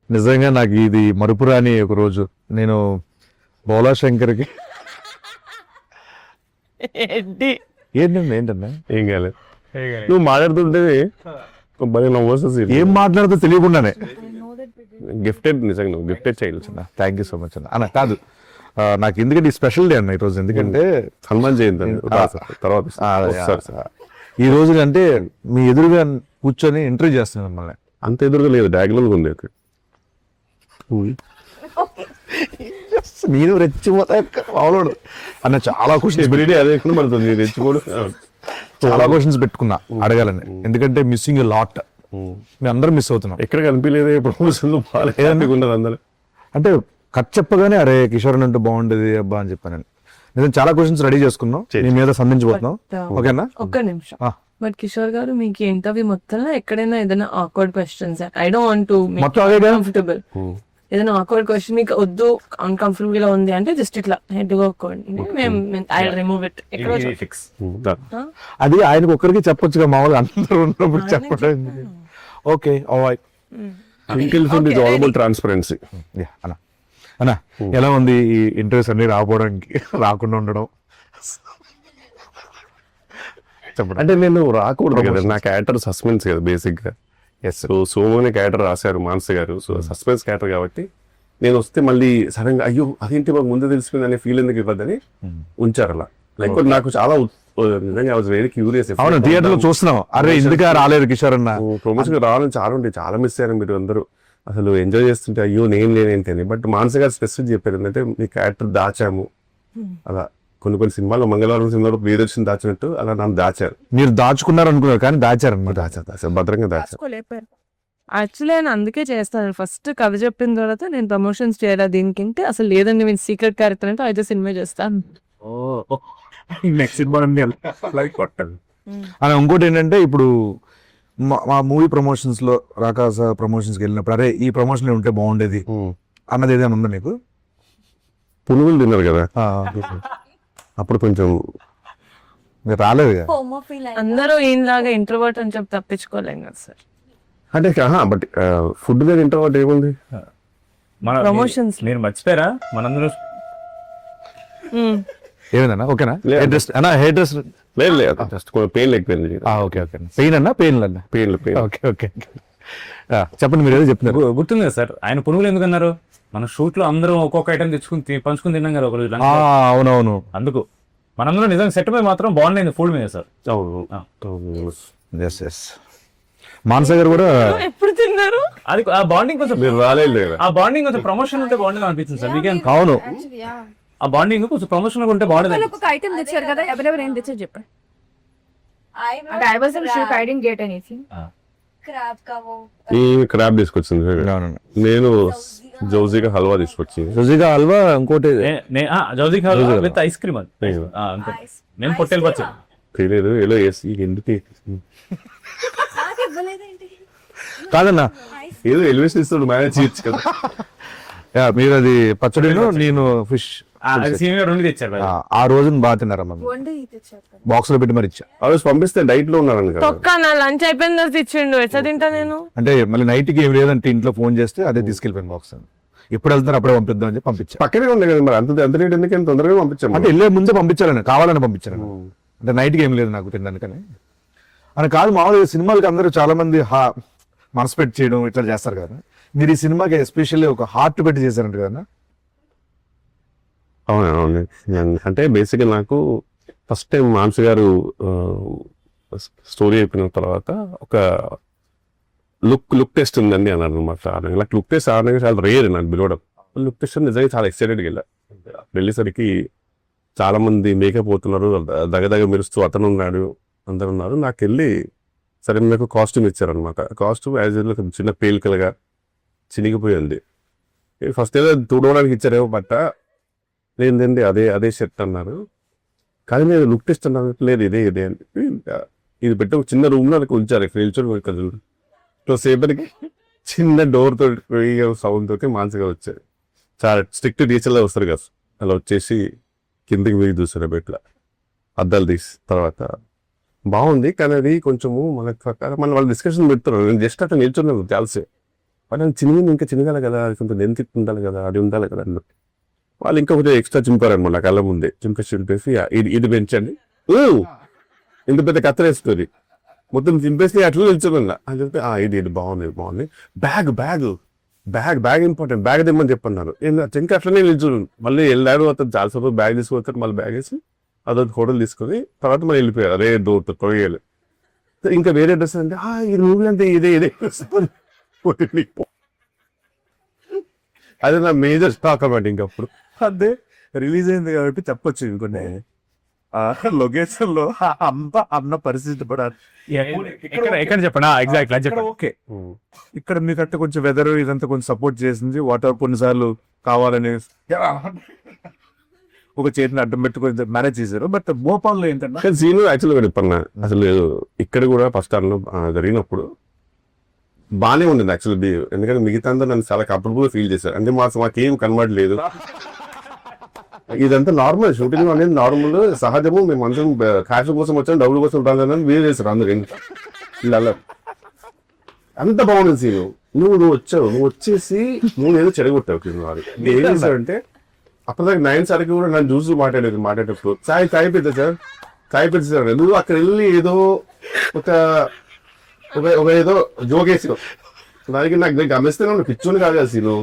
నిజంగా నాకు ఇది మరుపురాని ఒక రోజు. నేను బోలా శంకర్కి ఏంటి ఏంటన్నా ఏం కాలేదు. నువ్వు మాట్లాడుతుంటే భలే నవ్వు వస్తుంది. ఏం మాట్లాడుతూ తెలియకుండానే గిఫ్టెడ్, నిజంగా నువ్వు gifted child. Thank you so much అన్న కాదు నాకు ఎందుకంటే ఈ స్పెషల్ డే అన్న ఈరోజు. ఎందుకంటే హనుమాన్ జయంతి తర్వాత ఈ రోజు అంటే మీ ఎదురుగా కూర్చొని ఇంటర్వ్యూ చేస్తున్నాను మిమ్మల్ని. అంత ఎదురుగా లేదు, డయాగ్నల్ ఉంది. నేను రెచ్చిపోతా మామూలు అన్న. చాలా క్వశ్చన్స్ అదే పడుతుంది, రెచ్చిపోడు. చాలా క్వశ్చన్స్ పెట్టుకున్నా అడగాలని, ఎందుకంటే మిస్సింగ్ లాట్. మేము అందరం మిస్ అవుతున్నాం. ఎక్కడ కనిపించలేదు ప్రమోషన్లు బాగాలేదనుకున్నారు అందరూ. అంటే కట్ చెప్పగానే అరే కిషోర్ అంటే బాగుండేది అబ్బా అని చెప్పాను. నేను చాలా క్వశ్చన్స్ రెడీ చేసుకున్నాం, నీ మీద సంధించబోతున్నాం. ఓకేనా? ఒక్క నిమిషం. బట్ కిషోర్ గారు మీకు ఇంటర్వ్యూ మొత్తంలో ఎక్కడైనా ఏదైనా awkward questions, I don't want to మొత్తం అదేగా? కంఫర్టబుల్, ఏదైనా ఆక్వర్డ్ క్వశ్చన్ మీకు వద్దు అన్కంఫర్టబుల్ గా ఉంది అంటే జస్ట్ ఇట్లా హెడ్ గా ఐ రిమూవ్ ఇట్. అది ఆయనకు ఒక్కరికి చెప్పొచ్చుగా, మామూలుగా అందరూ ఉన్నప్పుడు చెప్పడం. Okay alright. ట్రాన్స్పరెన్సీ అన్న అన్న ఎలా ఉంది ఈ ఇంటర్వ్యూస్ అన్ని రాకపోవడానికి, రాకుండా ఉండడం? చెప్పండి. అంటే నేను రాకూడదు కదా, నా క్యారెక్టర్ సస్పెన్స్ కదా బేసిక్ గా. సో సోమోని క్యారెక్టర్ రాశారు మానస గారు, సో సస్పెన్స్ క్యారెక్టర్ కాబట్టి నేను వస్తే మళ్ళీ సడన్ గా అయ్యో అదేంటి మాకు ముందే తెలిసిపోయింది అనే ఫీల్ ఎందుకు ఇవ్వద్దని ఉంచారు అలా. లైక్ నాకు చాలా నిజంగా ఐ వాజ్ వెరీ క్యూరియస్. అవును, థియేటర్ లో చూస్తున్నాం, అరే ఎందుకు రాలేదు కిషోర్ అన్న. ప్రమోషన్ రావాలని చాలా ఉంటాయి, చాలా మిస్ అయ్యారు మీరు అందరూ. అసలు ఎంజాయ్ చేస్తుంటే అయ్యో నేను లేనేంటి అని. బట్ మానస గారు స్పెసిఫిక్ చెప్పారు ఏంటంటే మీ క్యారెక్టర్ దాచాము అలా. కొన్ని సినిమాల్లో మంగళవారం సినిమాలో ప్రియదర్శన్ దాచినట్టు అలా నన్ను దాచారు. మీరు దాచుకున్నారు అనుకున్నారు కానీ దాచారు అనమాట. దాచారు భద్రంగా దాచారు. యాక్చువల్లీ ఆయన అందుకే చేస్తాను. ఫస్ట్ కథ చెప్పిన తర్వాత నేను ప్రమోషన్స్ చేయాలి దీనికి, అసలు లేదండి నేను సీక్రెట్ క్యారెక్టర్ అంటే అయితే సినిమా చేస్తాను. నెక్స్ట్ సినిమా అని ఇంకోటి ఏంటంటే ఇప్పుడు మా మూవీ ప్రమోషన్స్ లో రాకాస ప్రమోషన్స్కి వెళ్ళినప్పుడు అరే ఈ ప్రమోషన్ ఉంటే బాగుండేది అన్నది ఏదైనా ఉందా నీకు? పునుగులు తిన్నారు కదా అప్పుడు కొంచెం మీరు రాలేదు కదా. అందరూ ఈయనలాగా ఇంట్రోవర్ట్ అని చెప్పి తప్పించుకోలేం కదా సార్. అంటే బట్ ఫుడ్ మీద ఇంట్రోవర్ట్ ఏముంది? ప్రమోషన్స్ నేను మర్చిపోయారా మనందరూ ఏమైందన్నా? ఓకేనా? హెయిర్ డ్రెస్ అన్నా, హెయిర్ డ్రెస్ లేదు జస్ట్ పెయిన్ లేకపోయింది. Okay okay. పెయిన్ అన్నా, పెయిన్ అన్నా? పెయిన్. Okay okay. చెప్పండి, మీరు ఏదో చెప్తున్నారు. గుర్తుంది కదా సార్, ఆయన పునుగులు ఎందుకు అన్నారు? మన షూట్ లో అందరం ఒక్కొక్క ఐటమ్ తెచ్చుకుని పంచుకుని తిన్నాం కదా ఒక రోజు. అవునవును, అందుకు మనందరం నిజంగా సెట్ పై మాత్రం బాగుండేది ఫుడ్ మీద సార్. మానస గారు కూడా ఎప్పుడు తిన్నారు? అది ఆ బాండింగ్ కొంచెం మీరు రాలేదు కదా, ఆ బాండింగ్ కొంచెం ప్రమోషన్ ఉంటే బాగుండేది అనిపించింది సార్ మీకేం? అవును, ఆ బాండింగ్ కొంచెం ప్రమోషన్ ఉంటే బాగుండేది. ఒక ఐటమ్ తెచ్చారు కదా, ఎవరెవరు ఏం తెచ్చారు చెప్పండి. అంటే I wasn't sure, I didn't get anything. ఈ క్రాబ్ తీసుకొచ్చింది. నేను జౌజీగా హల్వా తీసుకొచ్చి. రుచిగా హల్వా, ఇంకోటి జౌజీ విత్ ఐస్ క్రీమ్. అది నేను పొట్టేలు పచ్చడి తెలియదు ఏదో వేసి ఎందుకు కాదన్నా, ఏదో ఎలివేషన్ ఇస్తాడు మేనేజ్ చేయొచ్చు కదా. మీరు అది పచ్చడిలో నేను ఫిష్ రెండు తెచ్చారు. ఆ రోజున బాగా తిన్నారమ్మా, బాక్స్ లో పెట్టి మరి ఇచ్చా. ఆ రోజు పంపిస్తే డైట్ లో ఉన్నాను కదా. తొక్క నా లంచ్ అయిపోయిన తర్వాత ఇచ్చిండు, ఎట్లా తింటా నేను? అంటే మళ్ళీ నైట్ కి ఏం లేదంటే ఇంట్లో ఫోన్ చేస్తే అదే తీసుకెళ్ళిపోయాను బాక్స్. ఎప్పుడు వెళ్తున్నారు అప్పుడే పంపిద్దాం అని చెప్పి పంపించా. పక్కనే ఉంది కదా మరి, అంత రేట్ ఎందుకంటే తొందరగా పంపించాము. అంటే వెళ్ళే ముందే పంపించాలని, కావాలని పంపించాను. అంటే నైట్కి ఏం లేదు నాకు తినడానికని అని కాదు. మామూలుగా సినిమాలకి అందరూ చాలా మంది మనసు పెట్టి చేయడం ఇట్లా చేస్తారు కదా, మీరు ఈ సినిమాకి ఎస్పెషల్లీ ఒక హార్ట్ పెట్టి చేశారంట కదా? అవును. అంటే బేసిక్గా నాకు ఫస్ట్ టైం మానస గారు స్టోరీ అయిపోయిన తర్వాత ఒక లుక్ టెస్ట్ ఉందండి అన్నారు అనమాట. నాకు లుక్ టెస్ట్ ఆడడానికి చాలా రేర్ నాకు పిలవడం. లుక్ టెస్ట్ నిజంగా చాలా ఎక్సైటెడ్గా వెళ్ళా. వెళ్ళేసరికి చాలా మంది మేకప్ పోతున్నారు, దగదగ మెరుస్తూ అతను ఉన్నాడు, అందరు ఉన్నారు. నాకు వెళ్ళి సరే నాకు కాస్ట్యూమ్ ఇచ్చారనమాట. కాస్ట్యూమ్ యాజ్ యూజువల్ చిన్న పేలికలుగా చినిగిపోయి ఉంది. ఫస్ట్ ఏదో తుడవడానికి ఇచ్చారేమో బట్ట, లేదండి అదే షర్ట్ అన్నారు. కానీ నేను లుక్ టెస్ట్ అన్నాను, లేదు ఇదే అని ఇది పెట్టి ఒక చిన్న రూమ్ లో ఉంచారు. నిల్చొని సేపటికి చిన్న డోర్ తోటి సౌండ్ తోటి మానసిగా వచ్చారు. చాలా స్ట్రిక్ట్ టీచర్లా వస్తారు కదా, అలా వచ్చేసి కిందకి వెయ్యి చూసారు బెట్ల అద్దాలు తీసి. తర్వాత బాగుంది కానీ అది కొంచెము మనకు మన వాళ్ళు డిస్కషన్ పెడతారు. నేను జస్ట్ అట్లా నిల్చున్నాను చాలాసేపు. వాళ్ళు చిన్నగా ఇంకా చిన్నగా కదా, కొంత లెంత్ ఉండాలి కదా, అది ఉండాలి కదా అన్నట్టు. వాళ్ళు ఇంకా కొంచెం ఎక్స్ట్రా చింపారనమాట కళ్ళ ముందే, చింపేసి ఇది పెంచండి, ఇంత పెద్ద కత్తరేస్తుంది, మొత్తం చింపేసి అట్లా నిల్చోమన్నా అని చెప్పి ఇది బాగుంది. బ్యాగ్ ఇంపార్టెంట్, బ్యాగ్ తెమ్మని చెప్పన్నారు. ఇంకా అట్లనే నిల్చోను. మళ్ళీ వెళ్ళాడు, అతను చాలాసేపు బ్యాగ్ తీసుకొస్తాడు, మళ్ళీ బ్యాగ్ వేసి అదొక హోటల్ తీసుకొని తర్వాత మళ్ళీ వెళ్ళిపోయారు. అదే డోర్ కొయ్యాలి. ఇంకా వేరే డ్రెస్ అంటే ఈ మూవీ అంటే ఇదే అదే నా మేజర్ స్టాక్ అన్నమాట. ఇంకప్పుడు అదే రిలీజ్ అయింది కాబట్టి చెప్పొచ్చు ఇంకొన్ని లొకేషన్ లో అన్న పరిస్థితి పడాలి. ఎక్కడ చెప్పండి ఎగ్జాక్ట్ చెప్పండి. ఓకే, ఇక్కడ మీకంటే కొంచెం వెదర్ ఇదంతా కొంచెం సపోర్ట్ చేసింది. వాటర్ కొన్నిసార్లు కావాలని ఒక చేతిని అడ్డం పెట్టుకొని మేనేజ్ చేశారు. బట్ భోపాల్లో ఏంటంటే సీన్ యాక్చువల్గా చెప్పన్నా, అసలు ఇక్కడ కూడా ఫస్ట్ టర్న్ జరిగినప్పుడు బాగానే ఉండింది యాక్చువల్లీ. ఎందుకంటే మిగతా అందరూ నన్ను చాలా కంఫర్టబుల్ ఫీల్ చేశారు. అంటే మాకేం కన్వర్ట్ లేదు, ఇదంతా నార్మల్ షూటింగ్ అనేది నార్మల్ సహజము. మేము అందరం క్యాష్ కోసం వచ్చాం, డబ్బుల కోసం రాదని వేరే చేశారు అందరు. ఇలా అంత బాగుంది సీను. నువ్వు వచ్చేసి నువ్వు ఏదో చెడగొట్టావు. ఏం చేశాడంటే అప్పటిదాకా 9 సార్కి కూడా నన్ను చూసి మాట్లాడేటప్పుడు చాయ్ పెద్ద సార్ నువ్వు అక్కడ వెళ్ళి ఏదో ఒక ఏదో జోగేసావు. దానికి నాకు గమనిస్తే నువ్వు పిచ్చోని కాదు కదా సీను,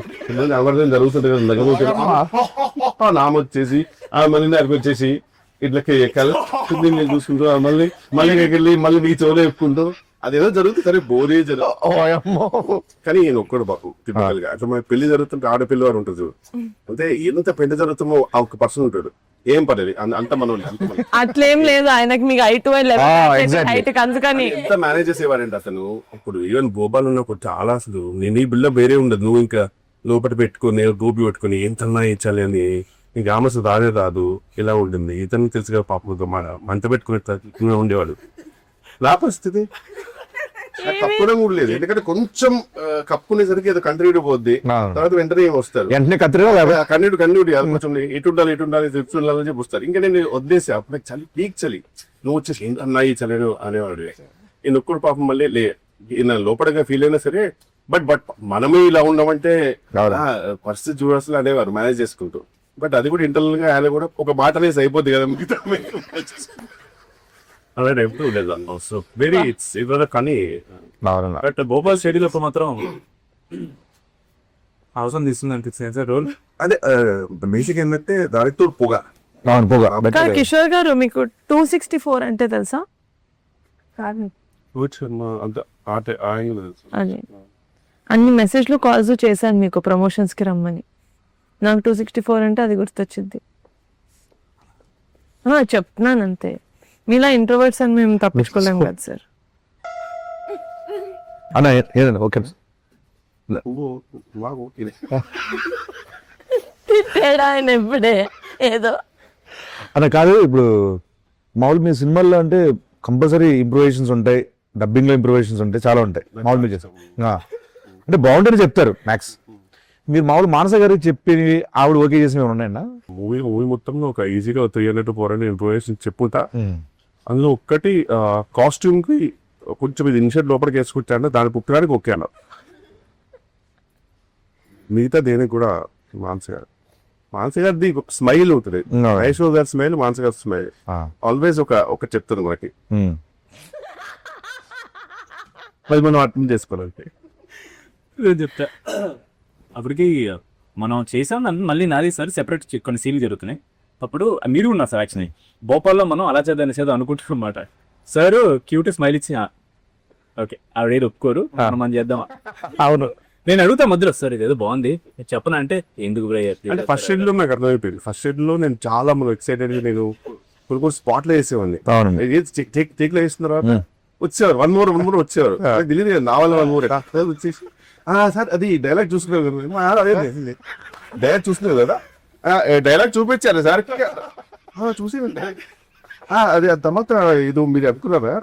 ఎవరిదైనా జరుగుతుంది కదా, నామొచ్చేసి మళ్ళీ నాకు వచ్చేసి ఇట్లకి ఎక్కాలి నేను చూసుకుంటూ మళ్ళీ వెళ్ళి మళ్ళీ నీ చెవులో చెప్పుకుంటూ అదేదో జరుగుతుంది. సరే బోరే జరుగుతుంది కానీ ఈయన ఒక్కడు బాబు టిపికల్ గా. అట్లా మన పెళ్లి జరుగుతుంటే ఆడపిల్ల వారు ఉంటుంది, అంటే ఎంత పెళ్లి జరుగుతుందో ఆ ఒక పర్సన్ ఉంటాడు, ఏం పర్లేదు అంత మనోళ్ళు అట్లేం లేదు ఆయనకి, మీకు హైట్ అందుకని ఎంత మేనేజ్ చేసేవారండి అతను. ఇప్పుడు ఈవెన్ భోపాల్ ఉన్నప్పుడు చాలా అసలు నేను ఈ బిల్డ వేరే ఉండదు. నువ్వు ఇంకా లోపల పెట్టుకుని గోపి పెట్టుకుని ఏంతన్నా ఇచ్చాలి అని నీకు ఆమె రాదు ఇలా ఉంటుంది. ఇతను తెలుసుగా పాపం మంట పెట్టుకుని ఉండేవాడు. నా పరిస్థితి కప్పునే కూడా లేదు, ఎందుకంటే కొంచెం కప్పునేసరికి ఏదో కంటిన్యూ పోద్ది, తర్వాత వెంటనే వస్తారు కన్నీడు కొంచెం ఇటు ఉండాలి త్రిప్స్ ఉండాలని చెప్పి వస్తారు. ఇంకా నేను వదిలేసి అప్పుడు చలి పీక్ చలి నువ్వు వచ్చేసి అన్నాయి చలి అనేవాడు. ఈ నొక్కుడు పాపం మళ్ళీ లోపడగా ఫీల్ అయినా సరే బట్ మనమే ఇలా ఉండమంటే పరిస్థితి చూడాల్సి అనేవారు మేనేజ్ చేసుకుంటూ. బట్ అది కూడా ఇంటర్నల్ గా ఆయన కూడా ఒక మాట అనేసి అయిపోద్ది కదా మిగతా అలా ఎప్పుడు లేదు. సో వెరీ ఇట్స్ కానీ బట్ భోపాల్ స్టేడియంలో మాత్రం అవసరం తీసుకుంది అనిపిస్తుంది సార్ రోల్. అదే బేసిక్ ఏంటంటే దానితో పొగ. కానీ కిషోర్ గారు మీకు 264 అంటే తెలుసా? అదే అన్ని మెసేజ్లు కాల్స్ చేశాను మీకు ప్రమోషన్స్ కి రమ్మని. నాకు 264 అంటే అది గుర్తొచ్చింది. చెప్తున్నాను అంతే, మీలా ఇంట్రోవర్ట్స్ అని మేము తప్పించుకోలేం కదా సార్. అన్న ఏదన్నా ఓకే తిట్టాడు ఆయన ఎప్పుడే ఏదో అన్న. కాదు ఇప్పుడు మామూలు మీ సినిమాల్లో అంటే కంపల్సరీ ఇంప్రూవేషన్స్ ఉంటాయి, డబ్బింగ్ లో ఇంప్రూవేషన్స్ ఉంటాయి, చాలా ఉంటాయి మామూలు మీరు చేస్తాం అంటే బాగుంటేనే చెప్తారు మ్యాక్స్. మీరు మామూలు మానస గారికి చెప్పి ఆవిడ ఓకే చేసినవి ఉన్నాయన్నా? మూవీ మొత్తంలో ఒక ఈజీగా 300 400 ఇంప్రూవేషన్ చెప్పుతా. అందులో ఒక్కటి కాస్ట్యూమ్ కి కొంచెం ఇది ఇన్షర్ట్ లోపలికి వేసుకొచ్చాను, దాని పుట్టడానికి ఓకే అన్నారు. మిగతా దేనికి కూడా మానస గారిది స్మైల్ ఉంటుంది, ఐశ్వర్య గారి స్మైల్, మానస గారి స్మైల్ ఆల్వేస్ ఒక చెప్తుంది మనకి. అది మనం అర్థం చేసుకోవాలంటే చెప్తా. అప్పటికి మనం చేసాం మళ్ళీ నాది సార్ సెపరేట్ కొన్ని సీన్లు జరుగుతున్నాయి. అప్పుడు మీరు ఉన్నారు సార్ యాక్చువల్లీ భోపాల్లో మనం అలా చేద్దాం అనుకుంటున్నాం అన్నమాట. సార్ క్యూట్ స్మైల్ ఇచ్చి ఓకే ఆవిడ ఒప్పుకోరు మనం చేద్దామా. అవును నేను అడుగుతా మధ్యలో సార్ ఇదేదో బాగుంది చెప్పనా అంటే ఎందుకు అంటే ఫస్ట్ షెడ్ లో నాకు అర్థమైపోయింది. ఫస్ట్ షెడ్ లో నేను చాలా ఎక్సైటెడ్ నేను కొన్ని స్పాట్ లో వేసేవాడిని. టేక్ లో వేసిన తర్వాత వచ్చేవారు వన్ మోర్ వచ్చేవారు. తెలియదు నా వల్ల 1 more వచ్చేసి సార్ అది డైలాగ్ చూసుకున్నారు డైలాగ్ చూసుకున్నారు కదా, డైలాగ్ చూపించారు సార్ చూసి అదే తర్వాత ఇది మీరు అనుకున్నారా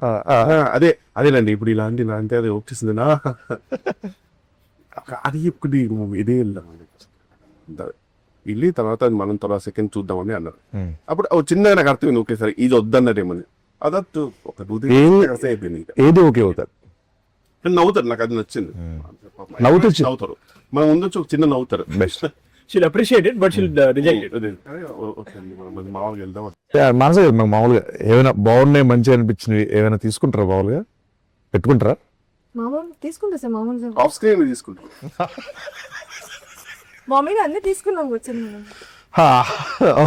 అదేనండి ఇప్పుడు ఇలాంటి అది వచ్చేసింది నా అది ఇప్పుడు ఇదే వెళ్ళి తర్వాత మనం తర్వాత సెకండ్ చూద్దామని అన్నారు. అప్పుడు చిన్నగా నాకు అర్థమైంది ఓకే సార్ ఇది వద్దన్నదేమని అదట్టు ఒక అయిపోయింది. ఏది ఓకే అవుతారు కానీ నవ్వుతారు, నాకు అది నచ్చింది. నవ్వుతారు, మన ముందు వచ్చి ఒక చిన్న నవ్వుతారు. Best. She'll appreciate it but she'll reject it. మామూలుగా వెళ్దాం. మనసే కదా మామూలుగా ఏమైనా బాగున్నాయి మంచిగా అనిపించినవి ఏమైనా తీసుకుంటారా మామూలుగా పెట్టుకుంటారా? మామూలు తీసుకుంటా సార్, మామూలుగా ఆఫ్ స్క్రీన్ తీసుకుంటాం. మామూలుగా అన్ని తీసుకున్నాం కూర్చొని మనం.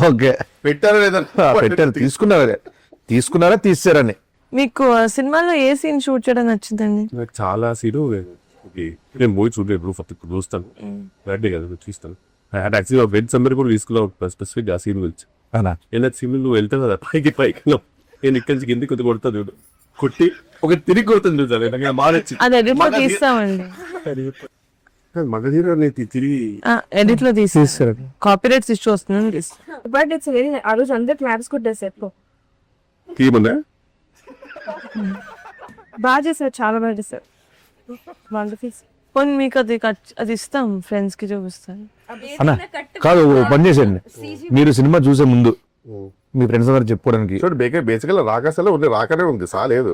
ఓకే, పెట్టారా లేదా? పెట్టారు, తీసుకున్నారా తీసారని. మీకు సినిమాలో ఏ సీన్ షూట్ చేయడం నచ్చిందండి? నాకు చాలా సీను నేను మూవీ చూడలేదు, ఫస్ట్ చూస్తాను రెడ్డి కదా చూస్తాను. యాక్చువల్గా వెజ్ సమ్మర్ కూడా తీసుకున్నావు స్పెసిఫిక్ ఆ సీన్ గురించి. అవునా? ఏదైనా సీన్ నువ్వు వెళ్తావు కదా పైకి నేను ఇక్కడి నుంచి కిందికి కొద్ది కొడతా చూడు, కొట్టి ఒక తిరిగి కొడుతుంది చూసాను, నాకు బాగా నచ్చింది. అది ఎడిట్ లో తీస్తామండి. మగధీర తిరిగి ఎడిట్ లో తీసేస్తారు, కాపీరైట్స్ ఇష్యూ వస్తుందని తీస్తాం. బట్ ఇట్స్ వెరీ, ఆ రోజు అందరు క్లాప్స్ కొట్టారు సార్. తీయమన్నా బాగా చేశారు, చాలా బాగా చేశారు. వండర్ఫుల్. పోనీ మీకు అది ఇస్తాం, ఫ్రెండ్స్ కి చూపిస్తాను. అన్నా కాదు, ఓ పని చేసేయండి, మీరు సినిమా చూసే ముందు మీ ఫ్రెండ్స్ అందరు చెప్పుకోవడానికి. చూడు బేసికల్ రాకాసలో ఉంది, రాకనే ఉంది, సాలేదు.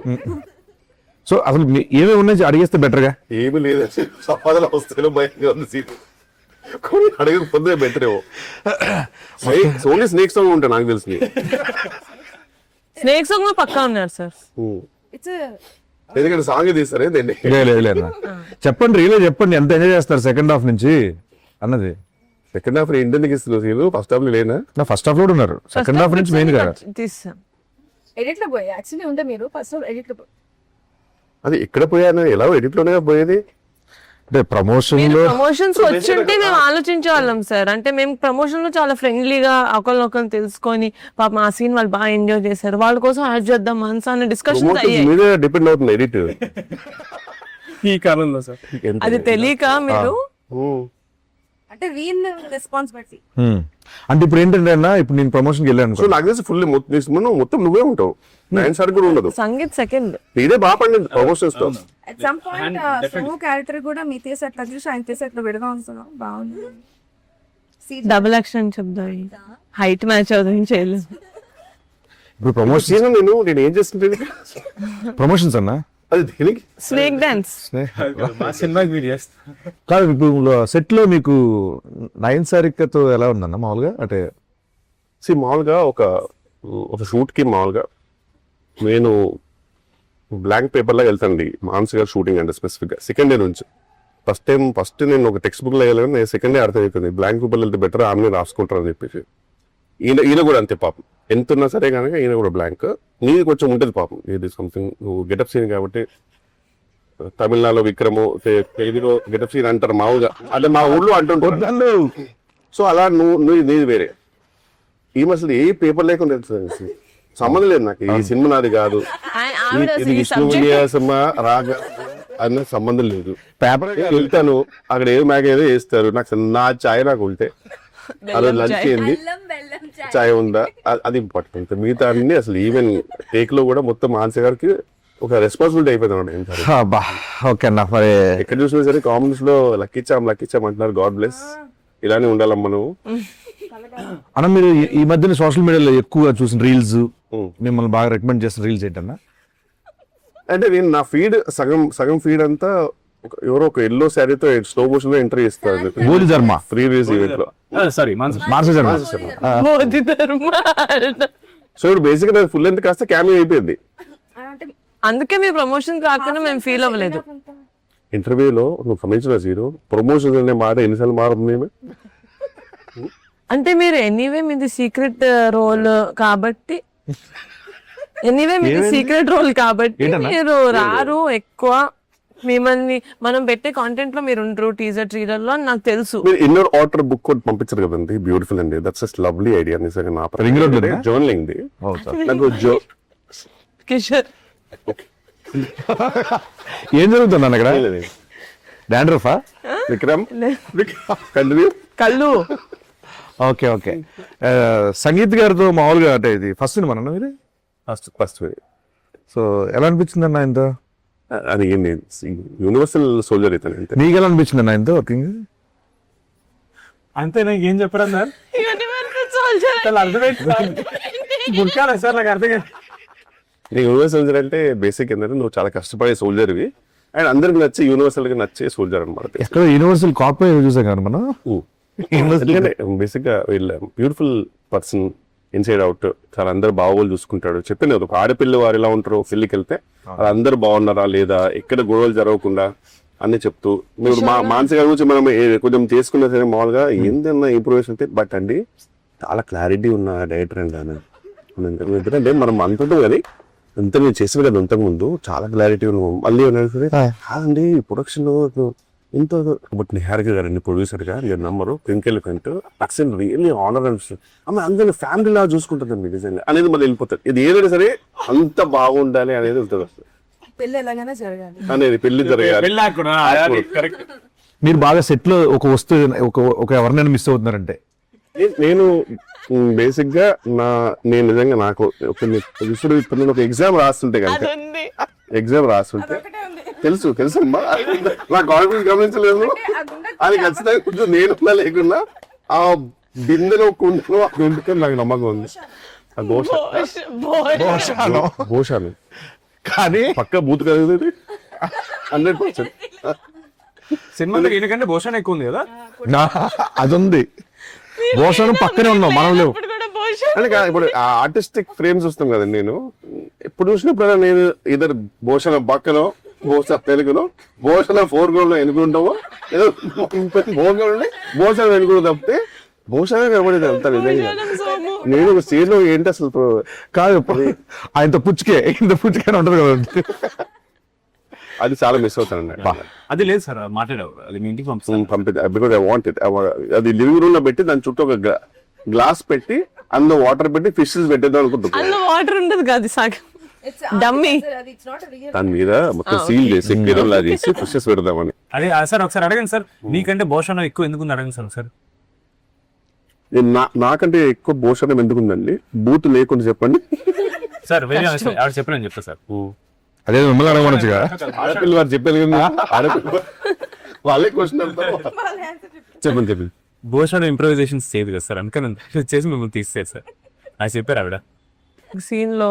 సో అసలు ఏమేమి ఉన్నాయి అడిగేస్తే బెటర్గా. ఏమి లేదు, సంపాదన వస్తే భయంగా ఉంది సీన్, అడిగి పొద్దునే బెటరేమో. ఓన్లీ స్నేక్ సాంగ్ ఉంటాయి నాకు తెలిసి. స్నేక్స్ కూడా పక్కా ఉన్నారు సార్. ఇట్స్ ఎందుకంటే సాంగ్ తీస్తారు ఏంటండి. లేదు చెప్పండి, రియల్ చెప్పండి, ఎంత ఎంజాయ్ చేస్తారు సెకండ్ హాఫ్ నుంచి అన్నది. సెకండ్ హాఫ్ ఇండియన్ ఇస్తున్నారు సీన్, ఫస్ట్ హాఫ్ లో లేనా? నా ఫస్ట్ హాఫ్ లో ఉన్నారు, సెకండ్ హాఫ్ నుంచి మెయిన్ కదా తీస్తాం. ఎడిట్ లో పోయి యాక్చువల్లీ ఉంటే మీరు ఫస్ట్ ఎడిట్ లో పోయి. అది ఎక్కడ పోయాను, ఎలా ఎడిట్ లోనే పోయేది. అంటే ప్రమోషన్ లో ప్రమోషన్స్ వచ్చింటే మేము ఆలోచించే వాళ్ళం సార్. అంటే మేము ప్రమోషన్ లో చాలా ఫ్రెండ్లీగా ఒకరినొకరు తెలుసుకొని పాప ఆ సీన్ వాళ్ళు బాగా ఎంజాయ్ చేశారు, వాళ్ళ కోసం యాడ్ చేద్దాం మనసు అనే డిస్కషన్స్ అయ్యాయి. మీదే డిపెండ్ అవుతుంది ఎడిట్. ఈ కాలంలో సార్ అది తెలియక మీరు అంటే వీన్ రెస్పాన్సిబిలిటీ. అంటే ఇప్పుడు ఏంటంటే అన్న, ఇప్పుడు నేను ప్రమోషన్కి వెళ్ళాను సో నాకు తెలిసి ఫుల్ మొత్తం నువ్వే ఉంటావు, నైన్ సార్ కూడా ఉండదు. సంగీత్ సెకండ్ ఇదే బాగా పండింది ప్రమోషన్స్ తో. At some point Somu character కూడా మీ తీసి అట్లా చూసి ఆయన తీసి అట్లా విడగా ఉంటున్నాం, బాగుంది. డబుల్ యాక్షన్ చెప్దాం, హైట్ మ్యాచ్ అవుతుంది చేయలేదు. ఇప్పుడు ప్రమోషన్ సీజన్ నేను ఏం చేస్తుంటే ప్రమోషన్స్ అన్న అది దేనికి స్నేక్ డాన్స్ మా సినిమాకి మీరు చేస్తాం. కాదు. ఇప్పుడు సెట్ లో మీకు నయన్ సారికతో ఎలా ఉందన్న మామూలుగా? అంటే మామూలుగా ఒక షూట్ కి మామూలుగా నేను బ్లాంక్ పేపర్ లాగా వెళ్తానండి. మానస్ గారు షూటింగ్ అంటే స్పెసిఫిక్ గా సెకండ్ డే నుంచి ఫస్ట్ నేను ఒక టెక్స్ట్ బుక్ లో వెళ్ళాను, నేను సెకండ్ డే అర్థం అవుతుంది బ్లాంక్ పేపర్ వెళ్తే బెటర్, ఆమె రాసుకుంటారు అని చెప్పేసి. ఈయన కూడా అంతే పాపం, ఎంత ఉన్నా సరే కనుక ఈయన కూడా బ్లాంక్. నీది కొంచెం ఉంటుంది పాపం, ఇది సంథింగ్ నువ్వు గెటప్ సీన్ కాబట్టి. తమిళనాడులో విక్రము, తెలుగులో గెటప్ సీన్ అంటారు మామూలుగా, అంటే మా ఊళ్ళో అంటుంటారు. సో అలా నువ్వు నీది వేరే. ఈమె అసలు ఏ పేపర్ లేకుండా వెళ్తుంది, సంబంధం లేదు నాకు, ఈ సినిమా నాది కాదు, ఇది విష్ణు విన్యాసమా రాగా అన్న సంబంధం లేదు. పేపర్ వెళ్తాను అక్కడ ఏదో మ్యాగ్ ఏదో వేస్తారు, నాకు నా ఛాయ్ నాకు ఉంటే అలా లంచ్ ఏంది ఛాయ్ ఉందా అది ఇంపార్టెంట్. మిగతా అన్ని అసలు ఈవెన్ టేక్ లో కూడా మొత్తం మానస గారికి ఒక రెస్పాన్సిబిలిటీ అయిపోయింది. ఓకే అన్న, మరి ఎక్కడ చూసినా సరే కామెంట్స్ లో లక్కిచ్చాం అంటున్నారు. గాడ్ బ్లెస్, ఇలానే ఉండాలమ్మా నువ్వు. అన్న మీరు ఈ మధ్యన సోషల్ మీడియాలో ఎక్కువగా చూసిన రీల్స్, మిమ్మల్ని బాగా రికమెండ్ చేసిన రీల్స్ ఏంటన్నా? అంటే నేను నా ఫీడ్ సగం ఫీడ్ అంతా ఎవరో ఒక ఎల్లో శారీతో స్లో మోషన్ లో ఎంటర్ చేస్తారు బోధి ధర్మ ఫ్రీ రిలీజ్ ఈవెంట్ లో. సారీ మానస శర్మ. మోదీ ధర్మ. సో ఇప్పుడు బేసిక్ గా ఫుల్ లెంత్ కాస్త క్యామియో అయిపోయింది. అందుకే మీ ప్రమోషన్ కాకుండా మేము ఫీల్ అవ్వలేదు. ఇంటర్వ్యూలో నువ్వు గమనించిన జీరో ప్రమోషన్ అనే మాట ఎన్నిసార్లు మారుతుంది. అంటే మీరు ఎనీవే మీది సీక్రెట్ రోల్ కాబట్టి మీరు రారు ఎక్కువ, మిమ్మల్ని మనం పెట్టే కాంటెంట్ లో మీరు ఉండరు టీజర్ ట్రీలర్ లో నాకు తెలుసు. మీరు ఇన్నర్ ఆర్డర్ బుక్ కూడా పంపించారు కదండి, బ్యూటిఫుల్ అండి, దట్స్ జస్ట్ లవ్లీ ఐడియా. నిజంగా నా రింగ్ రోడ్ లోనా? జర్నలింగ్ ది నాకు కిషోర్ ఏం జరుగుతుంది అన్న ఇక్కడ? డాండ్రఫా? విక్రమ్ కంటిన్యూ. కళ్ళు. Okay okay. సంగీత్ గారితో మామూలుగా అంటే ఇది ఫస్ట్ సినిమా అన్న మీరు? ఫస్ట్ సో ఎలా అనిపించింది అన్న ఇంత? అది ఏంటి యూనివర్సల్ సోల్జర్ అయితే అంతే. నీకు ఎలా అనిపించింది అన్న ఇంత వర్కింగ్? అంతే, నాకు ఏం చెప్పడం సార్ అర్థమైంది సార్, నాకు అర్థం కాదు. యూనివర్సల్ సోల్జర్ అంటే బేసిక్ ఏంటంటే నువ్వు చాలా కష్టపడే సోల్జర్వి, అండ్ అందరికి నచ్చే యూనివర్సల్ గా నచ్చే సోల్జర్ అనమాట. ఎక్కడ యూనివర్సల్ కాపీ చూసాం కదా మనం. బేసిక్ గా వీళ్ళ బ్యూటిఫుల్ పర్సన్ ఇన్సైడ్ అవుట్, చాలా అందరు బాగోలు చూసుకుంటాడు. చెప్పాను కదా, ఒక ఆడపిల్ల వారు ఎలా ఉంటారో పెళ్లికి వెళ్తే వాళ్ళందరూ బాగున్నారా లేదా, ఎక్కడ గొడవలు జరగకుండా అన్ని చెప్తూ, మీరు మానసిక గురించి మనం కొంచెం చేసుకున్నా సరే మామూలుగా ఏందన్నా ఇంప్రూవేషన్ అయితే, బట్ అండి చాలా క్లారిటీ ఉన్న డైరెక్టర్ అండి ఆయన. ఎందుకంటే మనం అంటుంటాం కదా, అంత నేను చేసాను కదా ఇంతకు ముందు, చాలా క్లారిటీ ఉన్నాం. మళ్ళీ కాదండి ప్రొడక్షన్ లో ఇంత, బట్ నిహారిక గారండి ప్రొడ్యూసర్ గా నంబరు ట్వింకిల్ కంటూ అక్సెంట్ రియల్లీ ఆనర్ అనిపిస్తుంది. ఆమె అందరినీ ఫ్యామిలీ లా చూసుకుంటుందండి నిజంగా అనేది మళ్ళీ వెళ్ళిపోతుంది. ఇది ఏదైనా సరే అంత బాగుండాలి అనేది వెళ్తుంది అసలు పెళ్లి ఎలాగైనా జరగాలి అనేది, పెళ్లి జరగాలి. మీరు బాగా సెట్ లో ఒక వస్తువు ఒక ఎవరినైనా మిస్ అవుతున్నారంటే, నేను బేసిక్ గా నేను నిజంగా నాకు ఇప్పుడు ఒక ఎగ్జామ్ రాస్తుంటే కనుక, ఎగ్జామ్ రాస్తుంటే తెలుసు అమ్మా, నా కాన్ఫిడెన్స్ గమనించలేదు అది ఖచ్చితంగా కొంచెం నేను లేకున్నా ఆ బిందెలో కుండలో ఎందుకని నాకు నమ్మకం ఉంది. ఆ ఘోషాలు కానీ పక్క బూత్ కలుగుతుంది 100%. సినిమాలో ఎందుకంటే భూషణ్ ఎక్కువ ఉంది కదా. అది ఉంది, భోషణం పక్కనే ఉన్నాం మనం లేవు. అంటే ఇప్పుడు ఆర్టిస్టిక్ ఫ్రేమ్స్ వస్తాం కదండి, నేను ఇప్పుడు చూసినప్పుడు నేను ఇద్దరు భూషణ పక్కనో, భూషణ తెలుగులో, భూషణ ఫోర్గ్రౌండ్ లో ఎన్నుకుంటామో, ఏదో ఫోర్గ్రౌండ్ భూషణ వెనుకుంటూ తప్పితే భూషణ కనబడేది అంతా నిజంగా. నేను ఒక స్టేజ్ లో ఏంటి అసలు కాదు, ఆయనతో ఇంత పుచ్చుకే ఉంటది కదా, అది చాలా మిస్ అవుతాను. అది లేదు సార్, మాట్లాడావు అది మీ ఇంటికి బికాజ్ ఐ వాంట్ ఇట్. అది లివింగ్ రూమ్ లో పెట్టి దాని చుట్టూ ఒక గ్లాస్ పెట్టి అందులో వాటర్ పెట్టి ఫిషెస్ పెట్టేద్దాం అనుకుంటున్నాను. అందులో వాటర్ ఉండదు కాదు, సాగు డమ్మీ దాని మీద మొత్తం సీల్ చేసి కిరణ్లా చేసి ఫిషెస్ పెడదామని. అదే సార్ ఒకసారి అడగండి సార్, మీకంటే భూషణం ఎక్కువ ఎందుకు అడగండి సార్ ఒకసారి. నాకంటే ఎక్కువ భూషణం ఎందుకుందండి, బూత్ లేకుండా చెప్పండి సార్. ఆవిడ చెప్పలేని చెప్తా సార్. అదే మిమ్మల్ని అడగమనొచ్చుగా, ఆడపిల్ల వారు చెప్పారు కదా, ఆడపిల్ల వాళ్ళే క్వశ్చన్ చెప్పండి. భూషణ్ ఇంప్రూవైజేషన్స్ చేయదు కదా సార్, అందుకని చేసి మిమ్మల్ని తీసేది సార్ అది చెప్పారు ఆవిడ. సీన్ లో